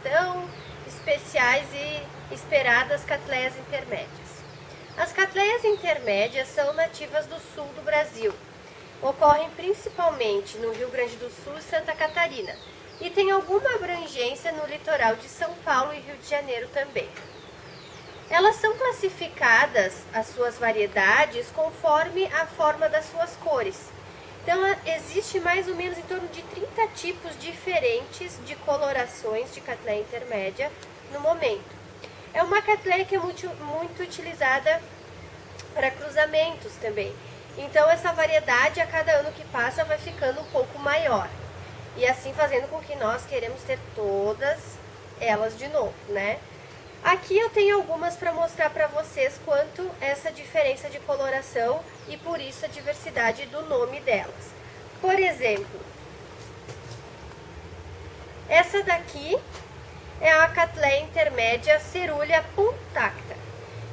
tão especiais e esperadas catleias intermédias. As catleias intermédias são nativas do sul do Brasil. Ocorrem principalmente no Rio Grande do Sul e Santa Catarina, e tem alguma abrangência no litoral de São Paulo e Rio de Janeiro também. Elas são classificadas, as suas variedades, conforme a forma das suas cores. Então, existe mais ou menos em torno de 30 tipos diferentes de colorações de catleia intermédia no momento. É uma catleia que é muito utilizada para cruzamentos também. Então, essa variedade, a cada ano que passa, vai ficando um pouco maior. E assim fazendo com que nós queremos ter todas elas de novo, né? Aqui eu tenho algumas para mostrar para vocês quanto essa diferença de coloração e por isso a diversidade do nome delas. Por exemplo, essa daqui é a catleia intermédia Cerulea punctata.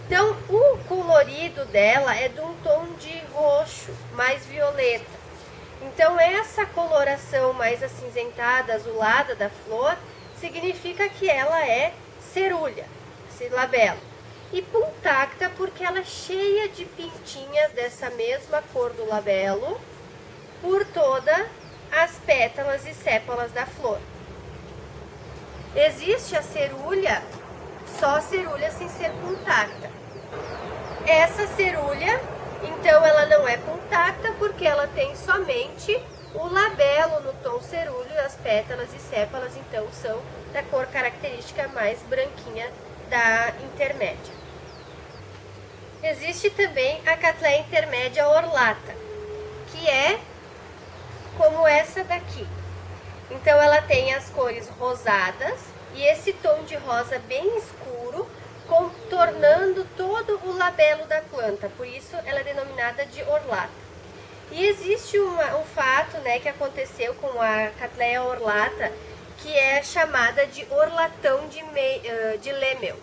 Então, o colorido dela é de um tom de roxo, mais violeta. Então, essa coloração mais acinzentada, azulada da flor, significa que ela é cerúlea, esse labelo. E punctata porque ela é cheia de pintinhas dessa mesma cor do labelo por todas as pétalas e sépalas da flor. Existe a cerúlea, só cerúlea sem ser punctata. Essa cerúlea, então, ela não é punctata porque ela tem somente o labelo no tom cerúleo, as pétalas e sépalas, então, são da cor característica mais branquinha da intermédia. Existe também a catleia intermédia orlata, que é como essa daqui. Então, ela tem as cores rosadas e esse tom de rosa bem escuro, contornando todo o labelo da planta, por isso ela é denominada de orlata. E existe um fato, né, que aconteceu com a catleia orlata, que é chamada de orlatão de Lemel.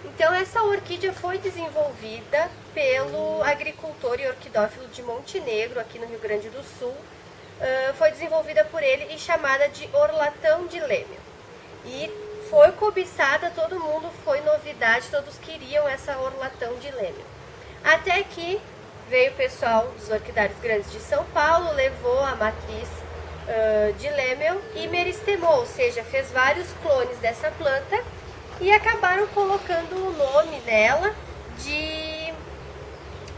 Então, essa orquídea foi desenvolvida pelo agricultor e orquidófilo de Montenegro, aqui no Rio Grande do Sul. Foi desenvolvida por ele e chamada de orlatão de Lemel. E foi cobiçada, todo mundo, foi novidade, todos queriam essa orlatão de Lemel. Até que veio o pessoal dos orquidários grandes de São Paulo, levou a matriz de Lemel e meristemou, ou seja, fez vários clones dessa planta e acabaram colocando o nome dela de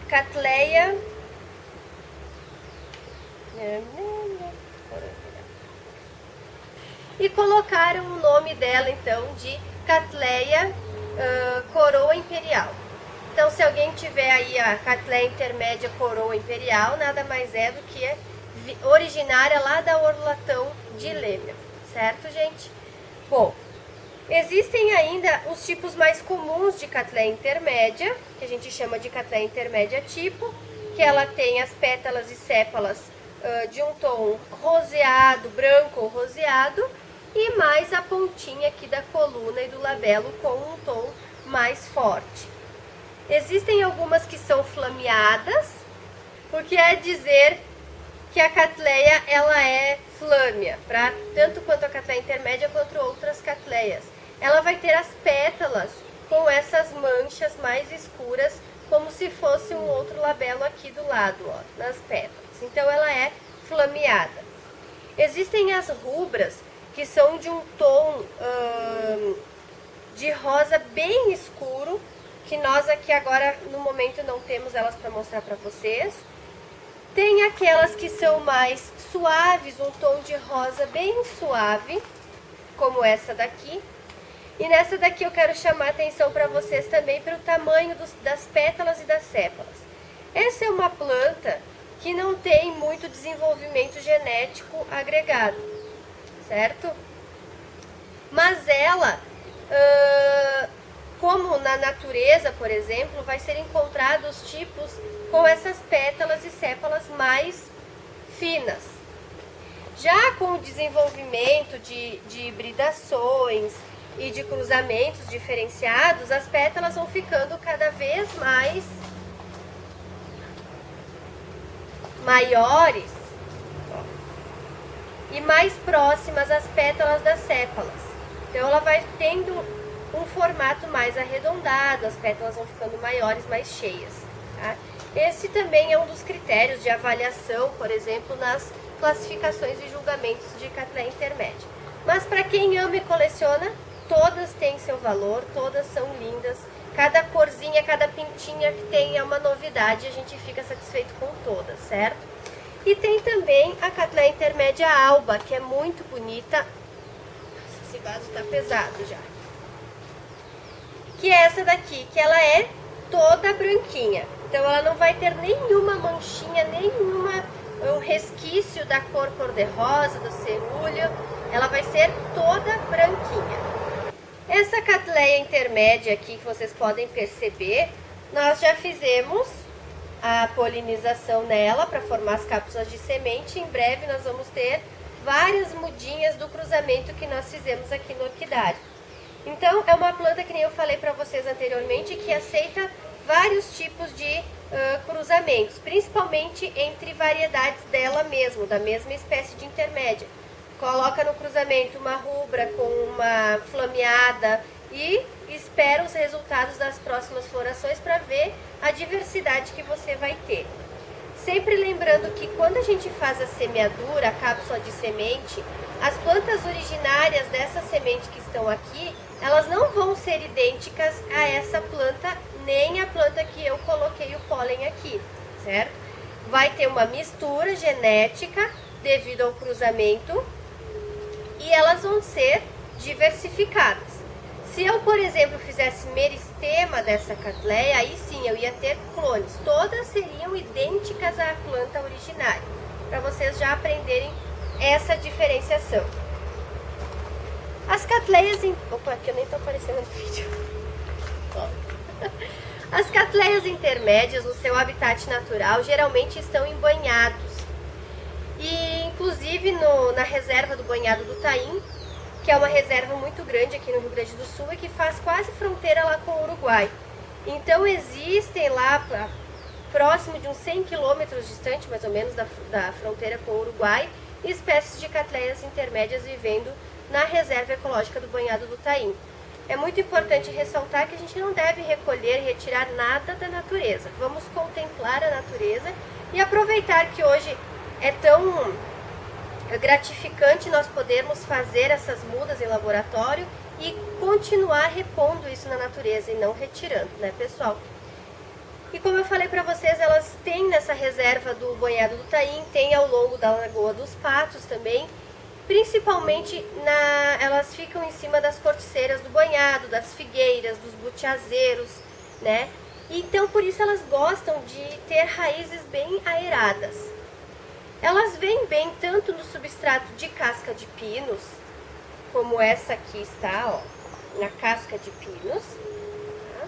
catleia e colocaram o nome dela então de catleia coroa imperial. Então, se alguém tiver aí a catleia intermédia coroa imperial, nada mais é do que originária lá da orlatão de Lemel, certo, gente? Bom, existem ainda os tipos mais comuns de catleia intermédia, que a gente chama de catleia intermédia tipo, que ela tem as pétalas e sépalas de um tom roseado, branco ou roseado, e mais a pontinha aqui da coluna e do labelo com um tom mais forte. Existem algumas que são flameadas, porque é dizer que a catleia ela é flâmea, tanto quanto a catleia intermédia quanto outras catleias. Ela vai ter as pétalas com essas manchas mais escuras, como se fosse um outro labelo aqui do lado, ó, nas pétalas. Então, ela é flameada. Existem as rubras, que são de um tom de rosa bem escuro, que nós aqui agora, no momento, não temos elas para mostrar para vocês. Tem aquelas que são mais suaves, um tom de rosa bem suave, como essa daqui. E nessa daqui eu quero chamar a atenção para vocês também para o tamanho das pétalas e das sépalas. Essa é uma planta que não tem muito desenvolvimento genético agregado, certo? Mas ela, como na natureza, por exemplo, vai ser encontrados tipos com essas pétalas e sépalas mais finas. Já com o desenvolvimento de hibridações e de cruzamentos diferenciados, as pétalas vão ficando cada vez mais maiores e mais próximas às pétalas das sépalas. Então ela vai tendo um formato mais arredondado, as pétalas vão ficando maiores, mais cheias. Tá? Esse também é um dos critérios de avaliação, por exemplo, nas classificações e julgamentos de Cattleya intermédia. Mas para quem ama e coleciona, todas têm seu valor, todas são lindas. Cada corzinha, cada pintinha que tem é uma novidade, a gente fica satisfeito com todas, certo? E tem também a Cattleya intermédia alba, que é muito bonita. Esse vaso está pesado já. Que é essa daqui, que ela é toda branquinha. Então ela não vai ter nenhuma manchinha, um resquício da cor cor-de-rosa, do cerúleo. Ela vai ser toda branquinha. Essa Cattleya intermédia aqui que vocês podem perceber, nós já fizemos a polinização nela para formar as cápsulas de semente. Em breve nós vamos ter várias mudinhas do cruzamento que nós fizemos aqui no orquidário. Então é uma planta que nem eu falei para vocês anteriormente, que aceita vários tipos de cruzamentos, principalmente entre variedades dela mesmo, da mesma espécie de intermédia. Coloca no cruzamento uma rubra com uma flameada e espera os resultados das próximas florações para ver a diversidade que você vai ter. Sempre lembrando que quando a gente faz a semeadura, a cápsula de semente, as plantas originárias dessa semente que estão aqui, elas não vão ser idênticas a essa planta, nem a planta que eu coloquei o pólen aqui, certo? Vai ter uma mistura genética devido ao cruzamento e elas vão ser diversificadas. Se eu, por exemplo, fizesse meristema dessa Cattleya, aí sim eu ia ter clones. Todas seriam idênticas à planta originária, para vocês já aprenderem essa diferenciação. As Cattleyas... Opa, aqui eu nem estou aparecendo no vídeo. As Cattleyas intermédias, no seu habitat natural, geralmente estão em banhados. E, inclusive, na reserva do banhado do Taim, que é uma reserva muito grande aqui no Rio Grande do Sul e que faz quase fronteira lá com o Uruguai. Então existem lá, próximo de uns 100 quilômetros distante, mais ou menos, da fronteira com o Uruguai, espécies de Cattleyas intermédias vivendo na reserva ecológica do banhado do Taim. É muito importante ressaltar que a gente não deve recolher e retirar nada da natureza. Vamos contemplar a natureza e aproveitar que hoje é tão gratificante nós podermos fazer essas mudas em laboratório e continuar repondo isso na natureza e não retirando, né, pessoal? E como eu falei para vocês, elas têm nessa reserva do banhado do Taim, tem ao longo da Lagoa dos Patos também, principalmente elas ficam em cima das corticeiras do banhado, das figueiras, dos butiazeiros, né? Então por isso elas gostam de ter raízes bem aeradas. Elas vêm bem tanto no substrato de casca de pinos, como essa aqui está, ó, na casca de pinos, tá?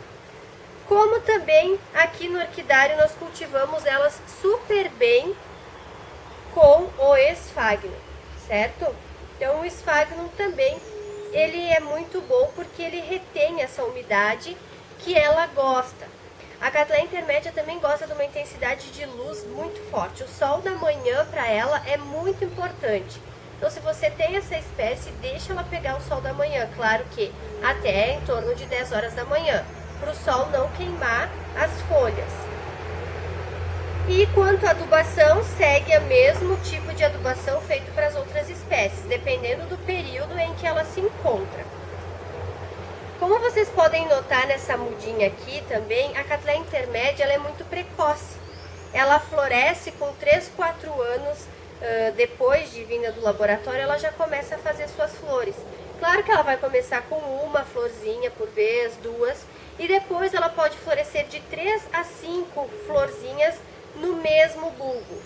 Como também aqui no orquidário nós cultivamos elas super bem com o esfagno, certo? Então o esfagno também, ele é muito bom porque ele retém essa umidade que ela gosta. A Cattleya intermédia também gosta de uma intensidade de luz muito forte. O sol da manhã para ela é muito importante. Então se você tem essa espécie, deixa ela pegar o sol da manhã. Claro que até em torno de 10 horas da manhã, para o sol não queimar as folhas. E quanto à adubação, segue o mesmo tipo de adubação feito para as outras espécies, dependendo do período em que ela se encontra. Como vocês podem notar nessa mudinha aqui também, a Cattleya intermédia ela é muito precoce. Ela floresce com 3, 4 anos depois de vinda do laboratório, ela já começa a fazer suas flores. Claro que ela vai começar com uma florzinha por vez, 2, e depois ela pode florescer de 3 a 5 florzinhas no mesmo bulbo.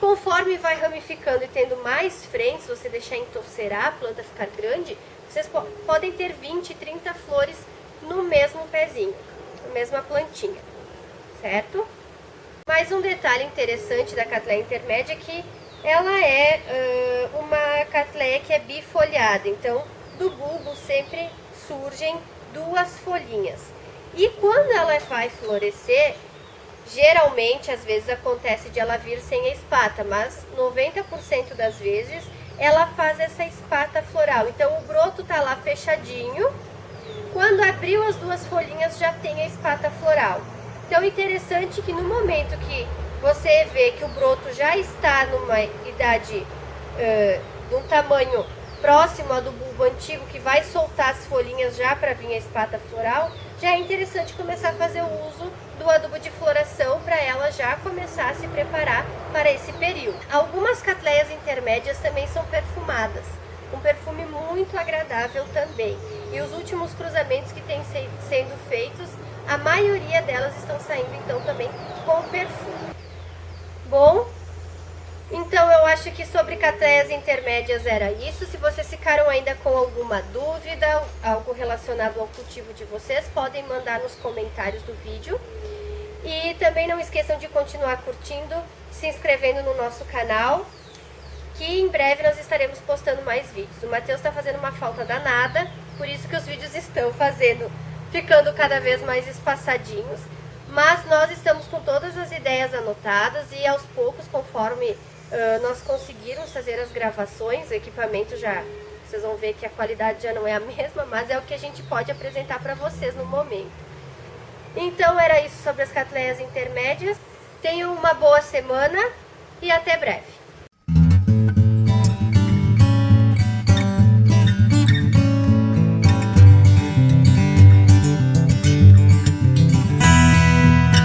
Conforme vai ramificando e tendo mais frentes, você deixar entorcerar, a planta ficar grande, vocês podem ter 20, 30 flores no mesmo pezinho, na mesma plantinha, certo? Mais um detalhe interessante da Cattleya intermédia é que ela é uma Cattleya que é bifoliada, então do bulbo sempre surgem 2 folhinhas. E quando ela vai florescer, geralmente, às vezes acontece de ela vir sem a espata, mas 90% das vezes ela faz essa espata floral. Então o broto tá lá fechadinho, quando abriu as duas folhinhas já tem a espata floral. Então é interessante que no momento que você vê que o broto já está numa idade, de um tamanho próximo ao do bulbo antigo, que vai soltar as folhinhas já para vir a espata floral, já é interessante começar a fazer o uso do adubo de floração para ela já começar a se preparar para esse período. Algumas catleias intermédias também são perfumadas, um perfume muito agradável também. E os últimos cruzamentos que têm sendo feitos, a maioria delas estão saindo então também com perfume. Bom, então eu acho que sobre catleias intermédias era isso. Se vocês ficaram ainda com alguma dúvida, algo relacionado ao cultivo de vocês, podem mandar nos comentários do vídeo. E também não esqueçam de continuar curtindo, se inscrevendo no nosso canal, que em breve nós estaremos postando mais vídeos. O Matheus está fazendo uma falta danada, por isso que os vídeos estão ficando cada vez mais espaçadinhos. Mas nós estamos com todas as ideias anotadas e aos poucos, conforme nós conseguirmos fazer as gravações, o equipamento vocês vão ver que a qualidade já não é a mesma, mas é o que a gente pode apresentar para vocês no momento. Então era isso sobre as catleias intermédias. Tenham uma boa semana e até breve.